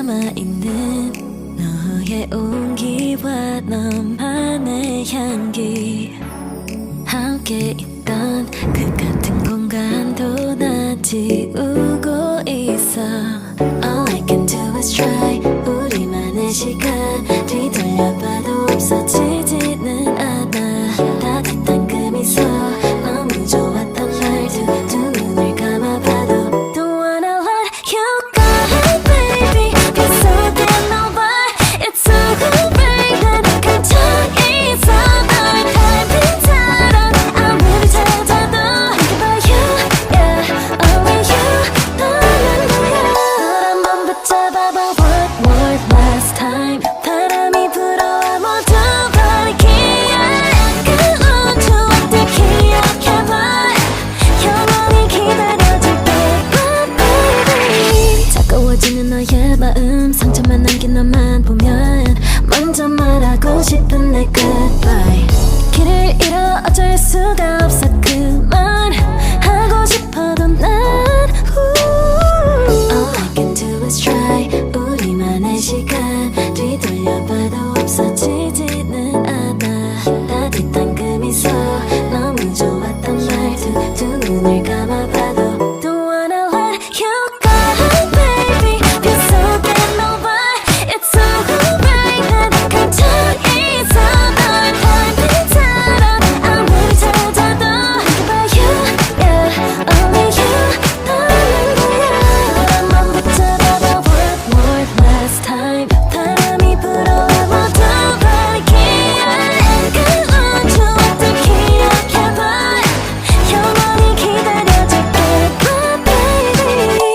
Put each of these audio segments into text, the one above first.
남아있는 너의 온기와 너만의 향기 함께 있던 그 같은 공간도 난 지우고 있어 All I can do is try 우리만의 시간 뒤돌려봐도 없어지지는 않아 따뜻한 그 미소 너무 좋았던 말투 두 눈을 감아봐도 Don't wanna let you go baby Cause I can't know why It's so great 난 감정이 있어 널 닮은 아무리 찾아도 Think about you, yeah, only you 너는 뭐야 널 한번 붙잡아봐 one more last time 바람이 불어와 모두 버리기에 아까운 추억들 기억해봐 영원히 기다려줄게 baby 차가워지는 너의 마음 상처만 남긴 너만 보면 먼저 말하고 싶은 내 goodbye 길을 잃어 어쩔 수가 없어 그만 하고 싶어도 난 All I can do is try 우리만의 시간 뒤돌려봐도 없어지지는 않아 따뜻한 그 미소 너무 좋았던 말투 두 눈을 감아봐도 Don't wanna let you go baby Cause I can't know why It's so great 난 감정이 있어 널 닮은 사람 아무리 찾아도 Think about you, yeah, only you 너는 뭐야 널 한번 붙잡아봐 one more last time 바람이 불어와 모두 버리기에 아까운 추억들 기억해봐 영원히 기다려줄게 baby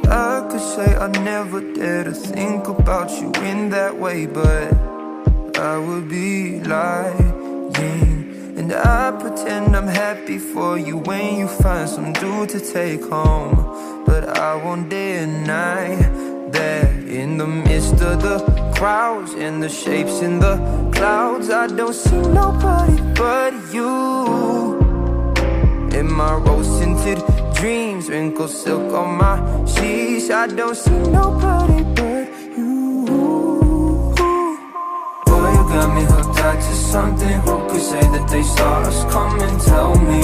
I could say I never dare to think about you in that way, but I would be lying. And I pretend I'm happy for you when you find some dude to take home. But I won't deny that in the midst of the crowds and the shapes in the clouds, I don't see nobody but you. In my rose-tinted dreams, wrinkled silk on my sheets, I don't see nobody but you. Boy, you got me hooked onto something. Who could say that they saw us coming? Tell me,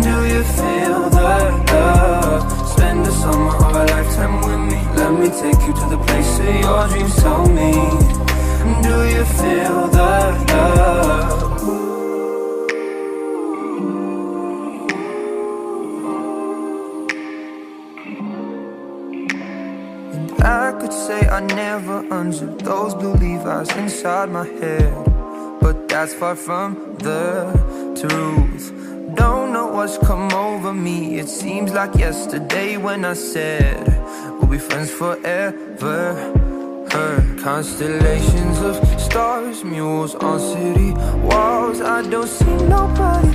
do you feel the love? Spend the summer or a lifetime with me. Let me take you to the place of your dreams. Tell me, do you feel the love? I could say I never unzipped those blue Levi's inside my head, but that's far from the truth. Don't know what's come over me. It seems like yesterday when I said we'll be friends forever. Constellations of stars, mules on city walls. I don't see nobody